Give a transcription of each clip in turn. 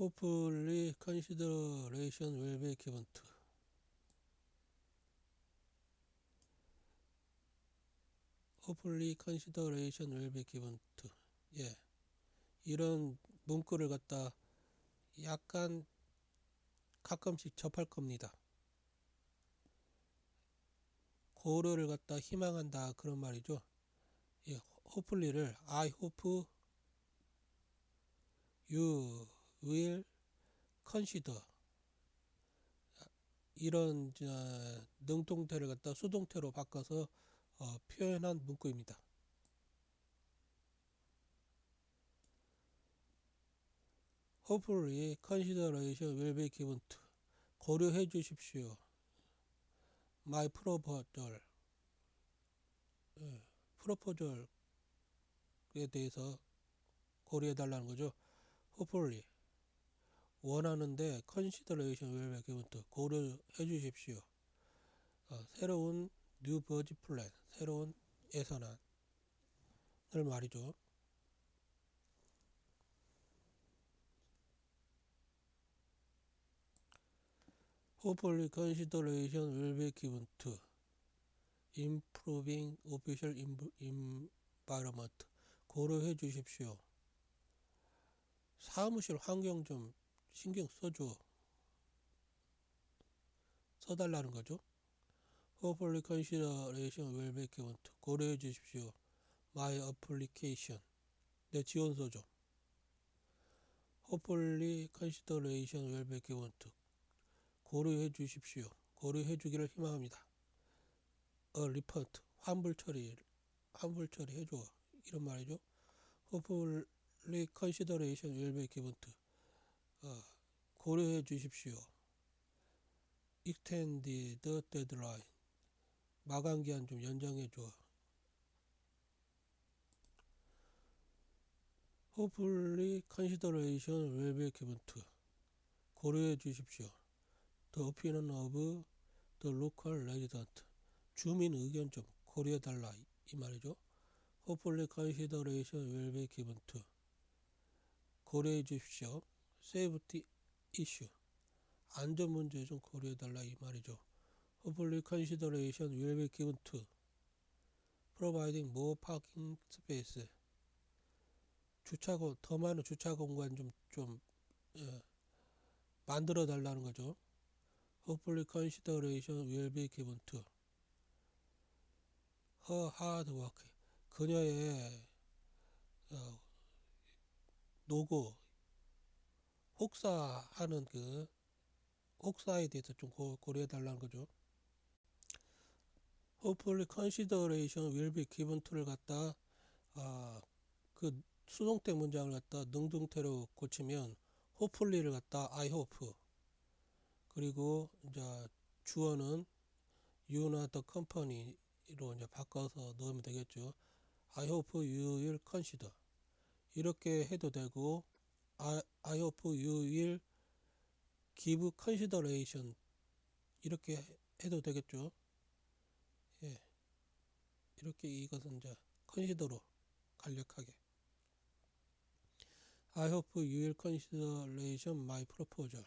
Hopefully consideration will be given to. Hopefully consideration will be given to. 예. 이런 문구를 갖다 약간 가끔씩 접할 겁니다. 고려를 갖다 희망한다 그런 말이죠. 예, hopefully를 I hope you will consider 이런 능동태를 갖다 수동태로 바꿔서 표현한 문구입니다. Hopefully consideration will be given to. 고려해 주십시오. My proposal. 프로포절에 대해서 고려해 달라는 거죠. Hopefully 원하는데 consideration will be given to. 고려해 주십시오. 새로운 new budget plan. 새로운 예산안을 말이죠. Hopefully consideration will be given to improving official environment. 고려해 주십시오. 사무실 환경 좀 신경 써달라는 거죠. Hopefully consideration will be given to. 고려해 주십시오. My application. 내 지원서 좀. Hopefully consideration will be given to. 고려해 주십시오. 고려해 주기를 희망합니다. A report. 환불 처리 해줘. 이런 말이죠. Hopefully consideration will be given to. 고려해 주십시오. Extend the deadline. 마감 기한 좀 연장해 줘. Hopefully consideration will be given to. 고려해 주십시오. The opinion of the local resident. 주민 의견 좀 고려해 달라 이 말이죠. Hopefully consideration will be given to. 고려해 주십시오. Safety issue. 안전 문제 좀 고려해 달라 이 말이죠. Hopefully consideration will be given to. Providing more parking space. 더 많은 주차 공간 좀 만들어 달라는 거죠. Hopefully consideration will be given to. Her hard work. 그녀의 노고, 혹사하는 혹사에 대해서 좀 고려해 달라는 거죠. Hopefully consideration will be given to를 갖다 그 수동태 문장을 갖다 능동태로 고치면 hopefully를 갖다 I hope 그리고 이제 주어는 you나 the company로 이제 바꿔서 넣으면 되겠죠. I hope you will consider 이렇게 해도 되고 I hope you will give consideration 이렇게 해도 되겠죠. 예, 이렇게 이것은 이제 consider로 간략하게 I hope you will consideration my proposal.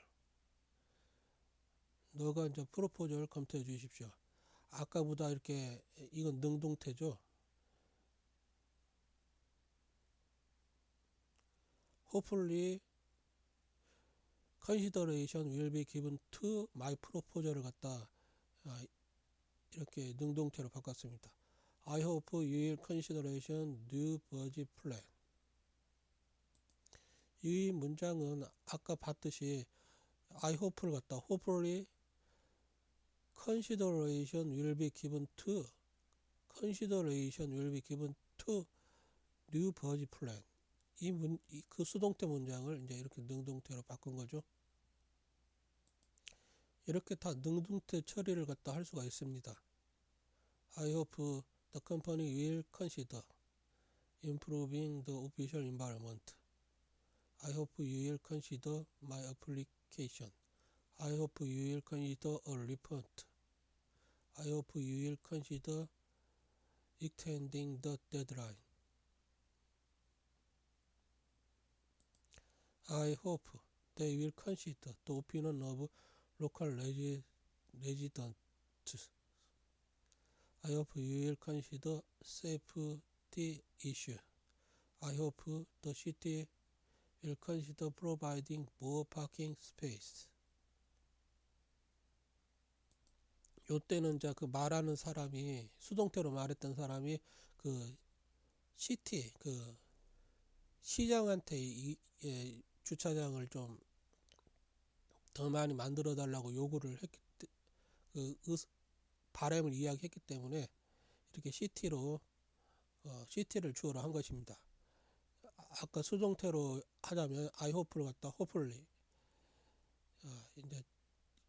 너가 이제 프로포저를 검토해 주십시오. 아까보다 이렇게 이건 능동태죠. Hopefully consideration will be given to my proposal을 갖다 이렇게 능동태로 바꿨습니다. I hope you will consideration new budget plan. 이 문장은 아까 봤듯이 I hope를 갖다 hopefully consideration will be given to new budget plan. 그 수동태 문장을 이제 이렇게 능동태로 바꾼 거죠. 이렇게 다 능동태 처리를 갖다 할 수가 있습니다. I hope the company will consider improving the official environment. I hope you will consider my application. I hope you will consider a report. I hope you will consider extending the deadline. I hope They will consider the opinion of local residents. I hope you will consider safety issue. I hope the city will consider providing more parking space. 요때는 이제 그 말하는 사람이 수동태로 말했던 사람이 그 시티 그 시장한테 주차장을 좀 더 많이 만들어 달라고 요구를 했기 그 바람을 이야기했기 때문에 이렇게 시티를 주어로 한 것입니다. 아까 수동태로 하자면 I hope를 갖다 hopefully 이제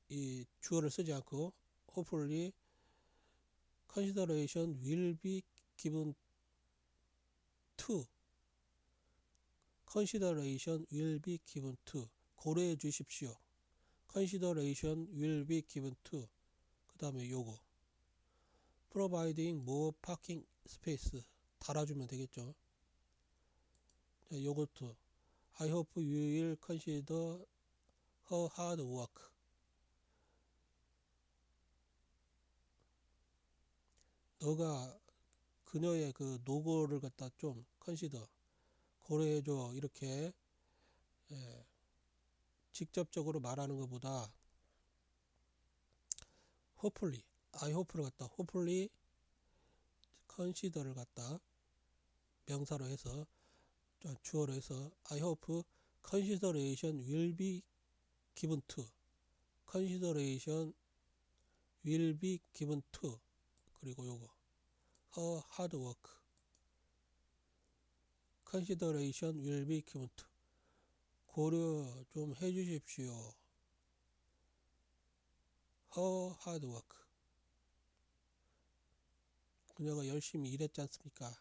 이 주어를 쓰지 않고 hopefully consideration will be given to consideration will be given to 고려해 주십시오. consideration will be given to 그 다음에 요거 providing more parking space 달아주면 되겠죠. 자, 요것도 I hope you will consider her hard work. 너가 그녀의 그 노고를 갖다 좀 consider 고려해줘 이렇게 직접적으로 말하는 것보다 hopefully I hope를 갖다 hopefully consider를 갖다 명사로 해서 주어로 해서 I hope consideration will be given to consideration will be given to 그리고 요거 her hard work consideration will be given to 고려 좀 해주십시오. her hard work 그녀가 열심히 일했지 않습니까?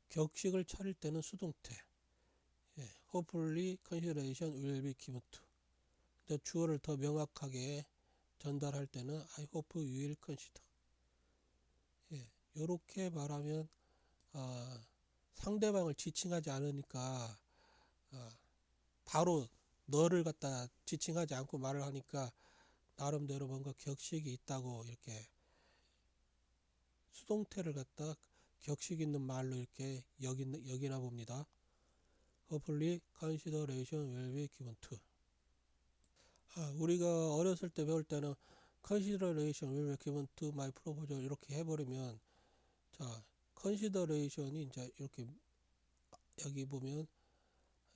격식을 차릴 때는 수동태 hopefully consideration will be given to 주어를 더 명확하게 전달할 때는 I hope you will consider 이렇게 말하면 상대방을 지칭하지 않으니까 바로 너를 갖다 지칭하지 않고 말을 하니까 나름대로 뭔가 격식이 있다고 이렇게 수동태를 갖다 격식 있는 말로 이렇게 여기나 봅니다. Hopefully consideration will be given to. 우리가 어렸을 때 배울 때는 consideration will be given to my proposal 이렇게 해버리면 자 consideration이 이제 이렇게 여기 보면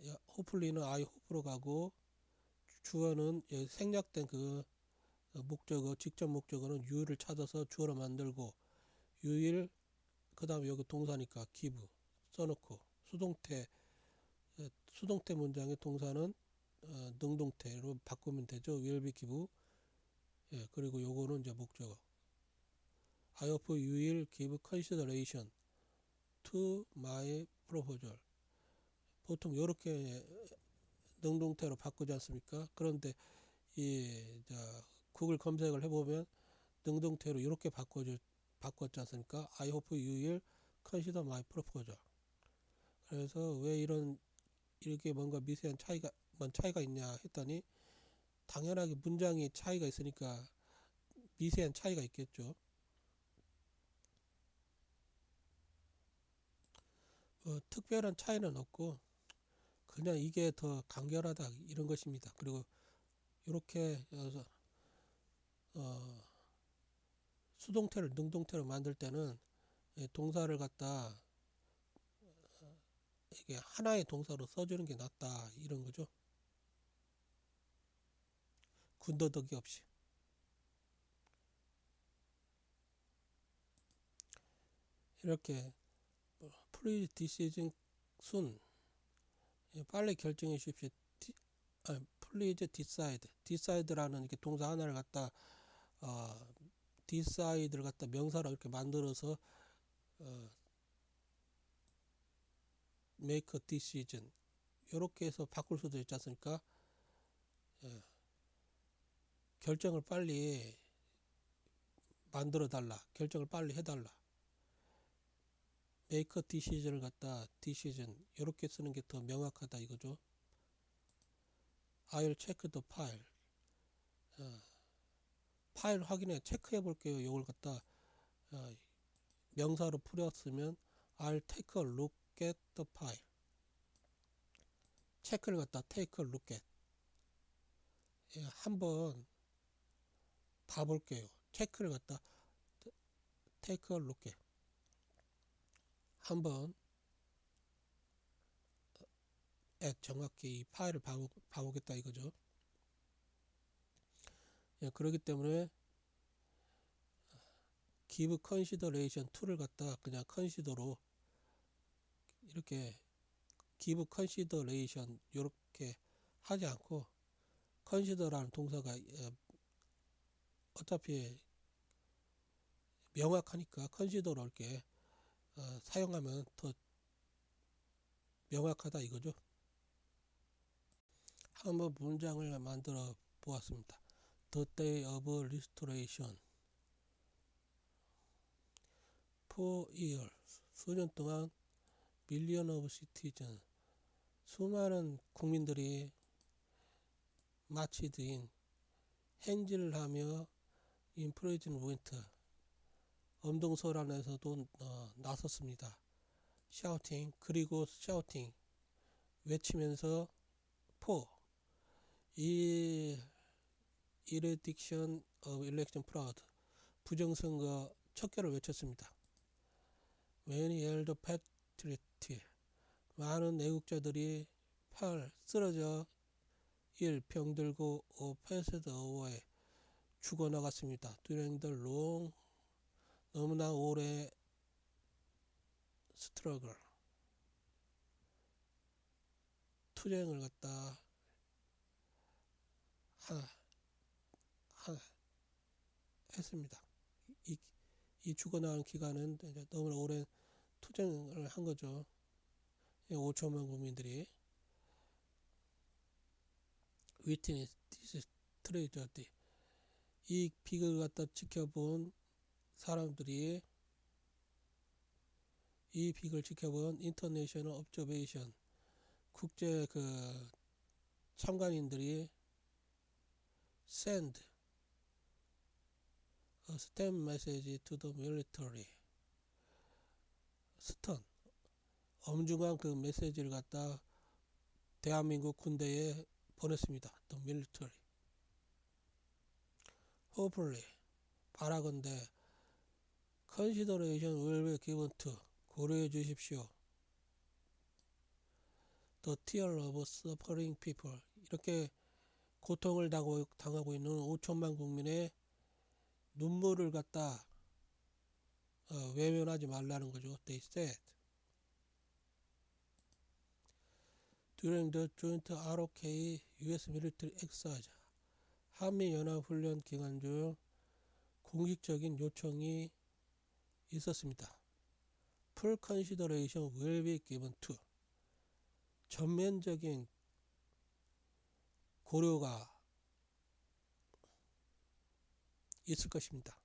hopefully는 I hope로 가고 주어는 생략된 그 목적어 직접 목적어는 you를 찾아서 주어로 만들고 you will 그 다음에 여기 동사니까 give 써놓고 수동태 문장의 동사는 능동태로 바꾸면 되죠. will be give 그리고 요거는 이제 목적어 I hope you will give consideration to my proposal 보통 이렇게 능동태로 바꾸지 않습니까? 그런데 구글 검색을 해보면 능동태로 이렇게 바꿨지 않습니까? I hope you will consider my proposal. 그래서 왜 이렇게 뭔가 미세한 차이가 있냐 했더니 당연하게 문장이 차이가 있으니까 미세한 차이가 있겠죠. 특별한 차이는 없고 그냥 이게 더 간결하다 이런 것입니다. 그리고 이렇게 수동태를 능동태로 만들 때는 동사를 갖다 이게 하나의 동사로 써주는 게 낫다 이런 거죠. 군더더기 없이. 이렇게 Please decision soon 빨리 결정해 주십시오. Please decide라는 이렇게 동사 하나를 갖다 decide를 갖다 명사로 이렇게 만들어서 make a decision 이렇게 해서 바꿀 수도 있지 않습니까? 결정을 빨리 만들어 달라. 결정을 빨리 해달라. make a decision을 갖다 decision 이렇게 쓰는 게 더 명확하다 이거죠. I'll check the file. 파일 확인해 체크해 볼게요. 이걸 갖다 명사로 풀었으면 I'll take a look at the file. 체크를 갖다 take a look at. 한번 봐볼게요. 체크를 갖다 take a look at. 한번 정확히 이 파일을 봐보겠다 이거죠. 그렇기 때문에 give consideration to를 갖다 그냥 consider로 이렇게 give consideration 이렇게 하지 않고 consider라는 동사가 어차피 명확하니까 consider로 이렇게 사용하면 더 명확하다 이거죠. 한번 문장을 만들어 보았습니다. The day of restoration. For years. 수년 동안 million of citizens. 수많은 국민들이 마치드인 행진을 하며 in prison winter. 엄동설 안에서도 나섰습니다. shouting 그리고 shouting 외치면서 for 이 eradication of election fraud 부정선거 척결을 외쳤습니다. Many held patriot 많은 애국자들이 쓰러져 병들고 passed away 죽어나갔습니다. During the long 너무나 오래 struggle 투쟁을 갖다 했습니다. 이 죽어나간 기간은 너무나 오랜 투쟁을 한 거죠. 5천만 국민들이 witness this tragedy 이 비극을 갖다 지켜본 사람들이 이 비극을 지켜본 international observation 국제 참관인들이 send a stamp message to the military stern 엄중한 그 메시지를 갖다 대한민국 군대에 보냈습니다. The military. Hopefully 바라건대 consideration will be given to 고려해 주십시오. The tear of suffering people 이렇게 고통을 당하고 있는 5천만 국민의 눈물을 갖다 외면하지 말라는 거죠. They said during the joint ROK US military exercise 한미 연합 훈련 기간 중 공식적인 요청이 있었습니다. Full consideration will be given to 전면적인 고려가 있을 것입니다.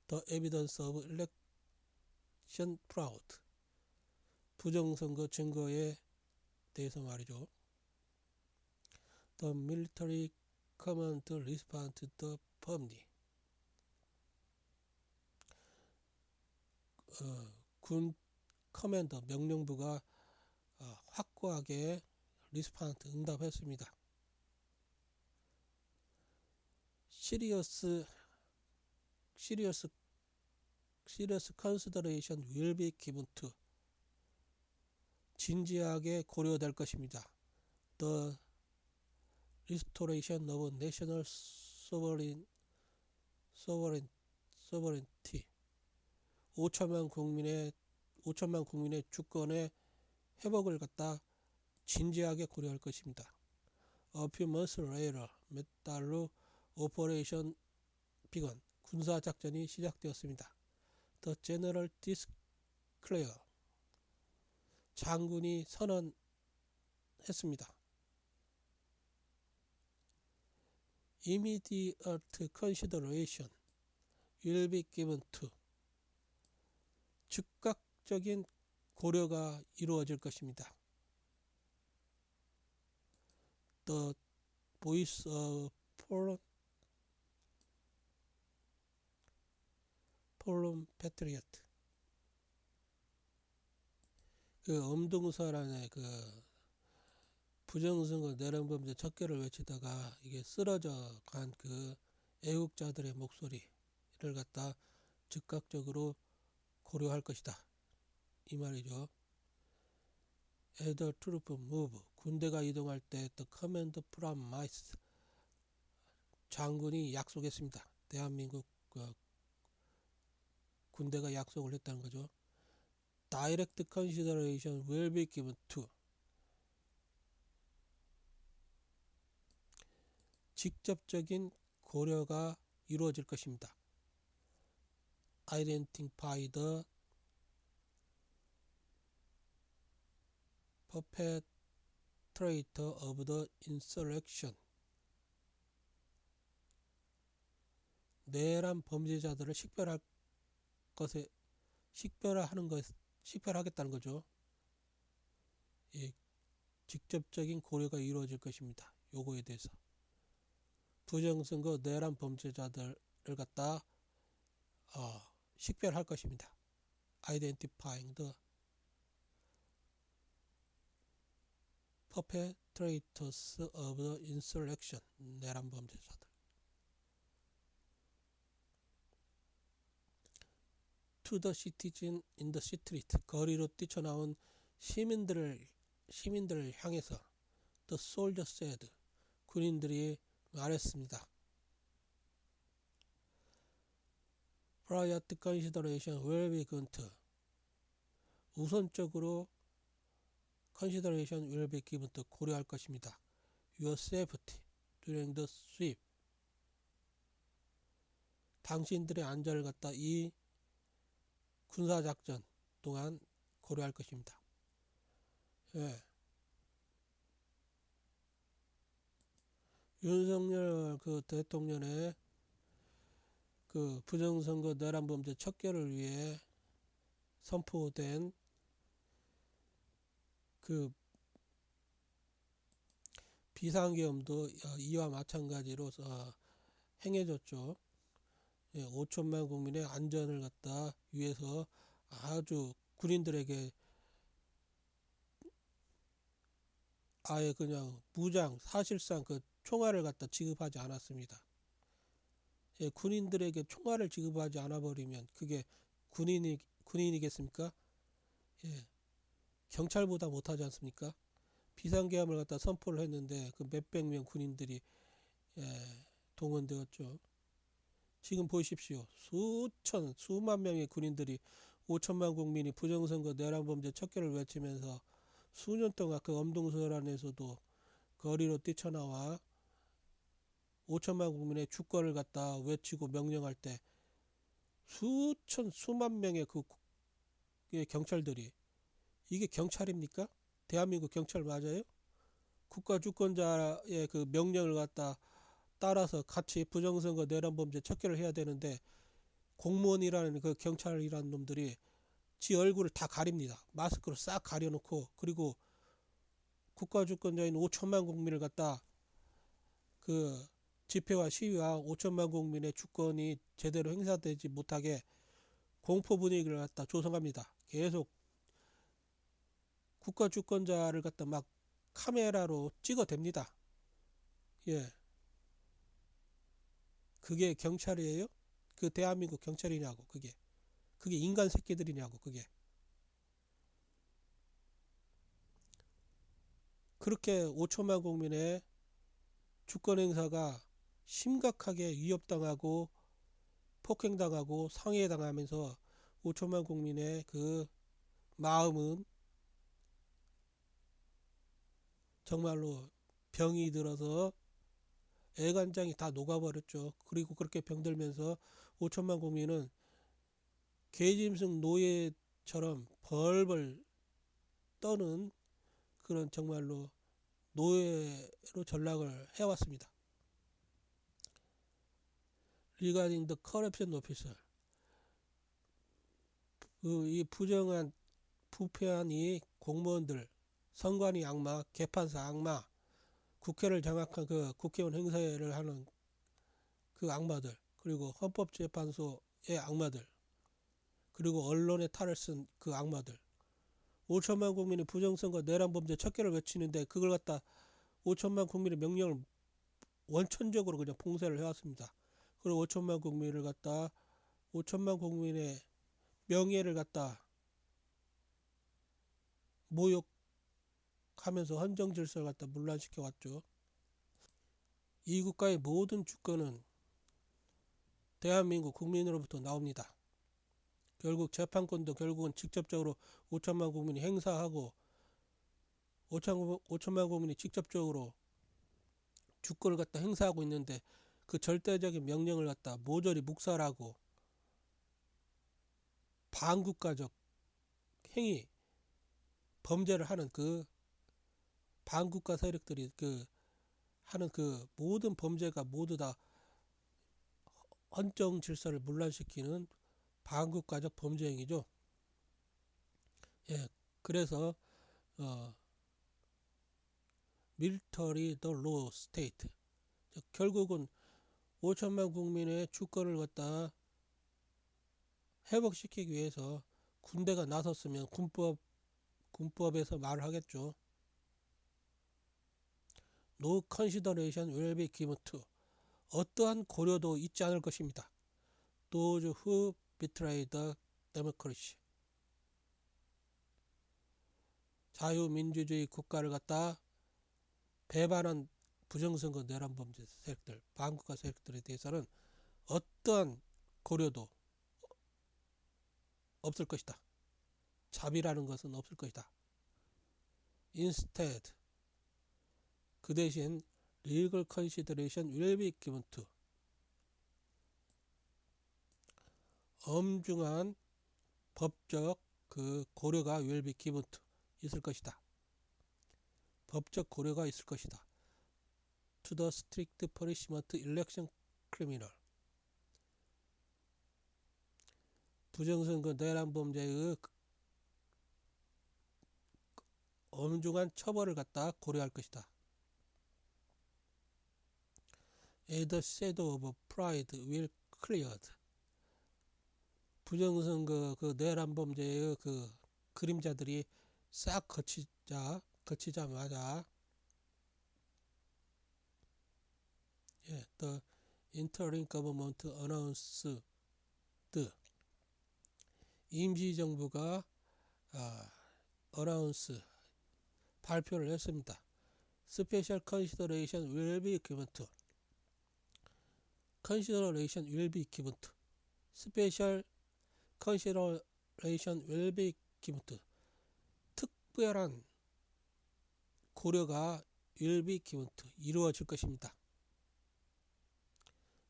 The evidence of election fraud 부정선거 증거에 대해서 말이죠. The military command respond to the firmly 군 커맨더 명령부가 확고하게 리스판트 응답했습니다. Serious consideration will be given to 진지하게 고려될 것입니다. The restoration of national sovereignty 5천만 국민의 주권의 회복을 갖다 진지하게 고려할 것입니다. A few months later 몇 달 후 오퍼레이션 비건 군사 작전이 시작되었습니다. The general declared 장군이 선언했습니다. Immediate consideration will be given to 즉각적인 고려가 이루어질 것입니다. The voice of fallen patriot. 그 엄동설안의 그 부정선거 내란범죄 척결을 외치다가 이게 쓰러져 간 그 애국자들의 목소리를 갖다 즉각적으로 고려할 것이다. 이 말이죠. As the troop move, 군대가 이동할 때 the command from mice, 장군이 약속했습니다. 대한민국 군대가 약속을 했다는 거죠. Direct consideration will be given to, 직접적인 고려가 이루어질 것입니다. Identify the perpetrator of the insurrection. 내란 범죄자들을 식별하겠다는 거죠. 예, 직접적인 고려가 이루어질 것입니다. 요거에 대해서. 부정선거 내란 범죄자들을 갖다 식별할 것입니다. Identifying the perpetrators of the insurrection. 내란 범죄자들. To the citizen in the street. 거리로 뛰쳐나온 시민들을 향해서 the soldier said. 군인들이 말했습니다. Prior consideration will be given to. 우선적으로 consideration will be given to 고려할 것입니다. Your safety during the sweep. 당신들의 안전을 갖다 이 군사작전 동안 고려할 것입니다. 예. 윤석열 그 대통령의 그 부정선거 내란범죄 척결을 위해 선포된 그 비상계엄도 이와 마찬가지로 행해졌죠. 5천만 국민의 안전을 갖다 위해서 아주 군인들에게 아예 그냥 무장, 사실상 그 총알을 갖다 지급하지 않았습니다. 군인들에게 총알을 지급하지 않아 버리면 그게 군인이겠습니까? 경찰보다 못하지 않습니까? 비상계엄을 갖다 선포를 했는데 그 몇백 명 군인들이 동원되었죠. 지금 보십시오. 수만 명의 군인들이 5천만 국민이 부정선거 내란범죄 척결을 외치면서 수년 동안 그 엄동설 안에서도 거리로 뛰쳐나와 5천만 국민의 주권을 갖다 외치고 명령할 때 수만 명의 그 경찰들이, 이게 경찰입니까? 대한민국 경찰 맞아요? 국가 주권자의 그 명령을 갖다 따라서 같이 부정선거 내란범죄 척결을 해야 되는데 공무원이라는 그 경찰이라는 놈들이 지 얼굴을 다 가립니다. 마스크로 싹 가려놓고, 그리고 국가 주권자인 5천만 국민을 갖다 그 집회와 시위와 5천만 국민의 주권이 제대로 행사되지 못하게 공포 분위기를 갖다 조성합니다. 계속 국가 주권자를 갖다 막 카메라로 찍어댑니다. 그게 경찰이에요? 그 대한민국 경찰이냐고. 그게 인간 새끼들이냐고. 그렇게 5천만 국민의 주권 행사가 심각하게 위협당하고 폭행당하고 상해당하면서 5천만 국민의 그 마음은 정말로 병이 들어서 애간장이 다 녹아버렸죠. 그리고 그렇게 병들면서 5천만 국민은 개짐승 노예처럼 벌벌 떠는 그런 정말로 노예로 전락을 해왔습니다. Regarding the corruption officer, 이 부패한 이 공무원들, 선관위 악마, 개판사 악마, 국회를 장악한 그 국회의원 행세를 하는 그 악마들, 그리고 헌법재판소의 악마들, 그리고 언론의 탈을 쓴 그 악마들, 5천만 국민이 부정선거 내란범죄 척결을 외치는데 그걸 갖다 5천만 국민의 명령을 원천적으로 그냥 봉쇄를 해왔습니다. 그리고 5천만 국민을 갖다 5천만 국민의 명예를 갖다 모욕하면서 헌정 질서를 갖다 문란시켜 왔죠. 이 국가의 모든 주권은 대한민국 국민으로부터 나옵니다. 결국 재판권도 결국은 직접적으로 5천만 국민이 행사하고 5천만 국민이 직접적으로 주권을 갖다 행사하고 있는데 그 절대적인 명령을 갖다 모조리 묵살하고 반국가적 행위, 범죄를 하는 그 반국가 세력들이 그 하는 그 모든 범죄가 모두 다 헌정 질서를 문란시키는 반국가적 범죄 행위죠. 예, 그래서 military the law state, 결국은 5천만 국민의 주권을 갖다 회복시키기 위해서 군대가 나섰으면 군법에서 말을 하겠죠. No consideration will be given to, 어떠한 고려도 있지 않을 것입니다. Those who betray the democracy, 자유민주주의 국가를 갖다 배반한 부정선거 내란범죄 세력들, 반국가 세력들에 대해서는 어떠한 고려도 없을 것이다. 자비라는 것은 없을 것이다. Instead, 그 대신 legal consideration will be given to, 엄중한 법적 그 고려가 will be given to, 있을 것이다. 법적 고려가 있을 것이다. To the strict punishment election criminal, 부정선거 내란범죄의 엄중한 처벌을 갖다 고려할 것이다. As the shadow of pride will cleared, 부정선거 그 내란범죄의 그 그림자들이 싹 거치자마자 the interim government announced, 임시정부가 announce, 발표를 했습니다. Special consideration will be given to, consideration will be given to, special consideration will be given to, 특별한 고려가 will be given to, 이루어질 것입니다.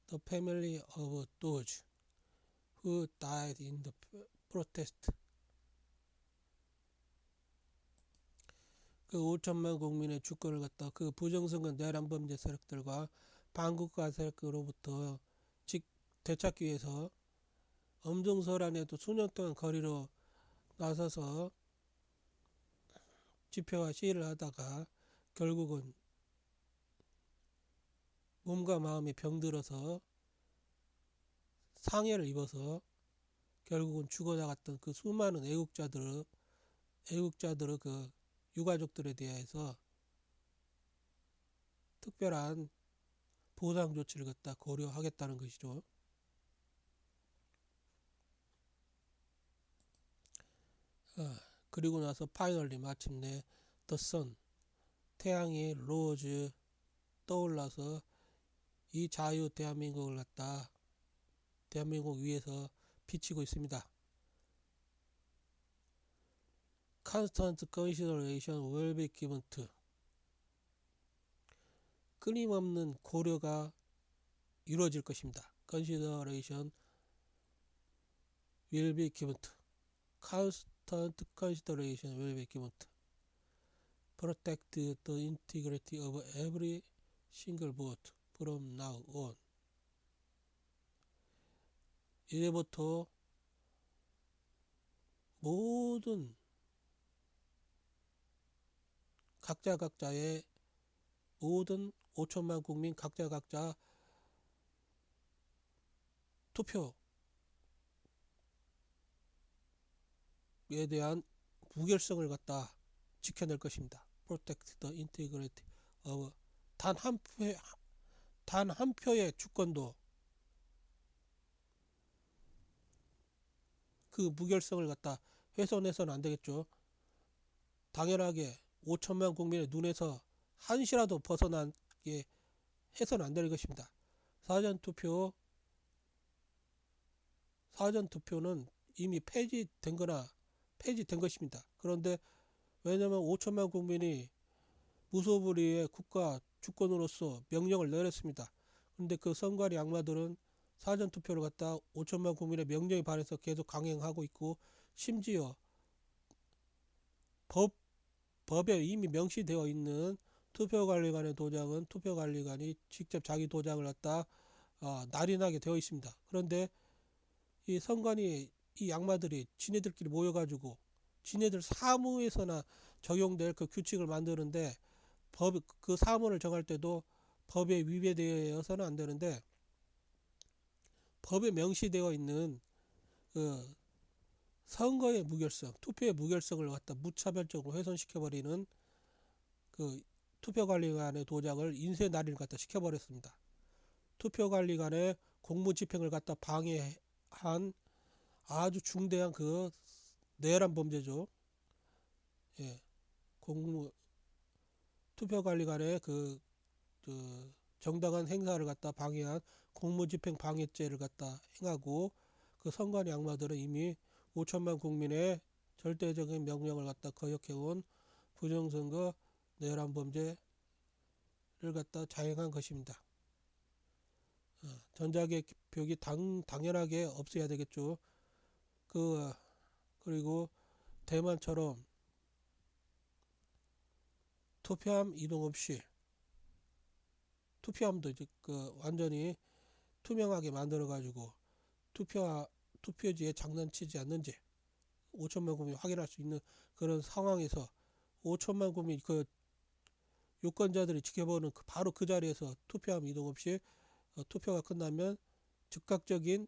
The family of those who died in the protest, 그 5천만 국민의 주권을 갖다 그 부정선거 내란범죄 세력들과 반국가 세력으로부터 되찾기 위해서 엄중설안에도 수년 동안 거리로 나서서 집회와 시위를 하다가 결국은 몸과 마음이 병들어서 상해를 입어서 결국은 죽어나갔던 그 수많은 애국자들의 그 유가족들에 대해서 특별한 보상 조치를 갖다 고려하겠다는 것이죠. 그리고 나서 파이널리 마침내 the sun, 태양이 rose, 떠올라서 이 자유 대한민국을 갖다 대한민국 위에서 비치고 있습니다. Constant consideration will be given to, 끊임없는 고려가 이루어질 것입니다. Consideration will be given to, constant consideration will be given to, protect the integrity of every single vote from now on, 이제부터 모든 각자의 모든 5천만 국민 각자 투표에 대한 무결성을 갖다 지켜낼 것입니다. Protect the integrity of 단 한 표의 주권도 그 무결성을 갖다 훼손해서는 안 되겠죠. 당연하게 5천만 국민의 눈에서 한시라도 벗어나게 해서는 안 될 것입니다. 사전투표는 이미 폐지된 것입니다. 그런데 왜냐하면 5천만 국민이 무소불위의 국가 주권으로서 명령을 내렸습니다. 그런데 그 선관위 악마들은 사전투표를 갖다 5천만 국민의 명령에 반해서 계속 강행하고 있고, 심지어 법에 이미 명시되어 있는 투표관리관의 도장은 투표관리관이 직접 자기 도장을 갖다 날인하게 되어 있습니다. 그런데 이 선관위 이 양마들이 지네들끼리 모여가지고 지네들 사무에서나 적용될 그 규칙을 만드는데, 그 사무를 정할 때도 법에 위배되어서는 안 되는데, 법에 명시되어 있는 그 선거의 무결성, 투표의 무결성을 갖다 무차별적으로 훼손시켜버리는 그 투표관리관의 도장을 인쇄 날인을 갖다 시켜버렸습니다. 투표관리관의 공무집행을 갖다 방해한 아주 중대한 그 내란 범죄죠. 예, 투표관리관의 그 정당한 행사를 갖다 방해한 공무집행 방해죄를 갖다 행하고, 그 선관위 악마들은 이미 5천만 국민의 절대적인 명령을 갖다 거역해온 부정선거 내란 범죄를 갖다 자행한 것입니다. 전자개표기 당연하게 없어야 되겠죠. 그리고 대만처럼 투표함 이동 없이, 투표함도 이제 완전히 투명하게 만들어 가지고 투표지에 장난치지 않는지 5천만 국민이 확인할 수 있는 그런 상황에서 5천만 국민 그 유권자들이 지켜보는 바로 그 자리에서 투표함 이동 없이 투표가 끝나면 즉각적인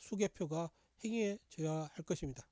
수개표가 행해져야 할 것입니다.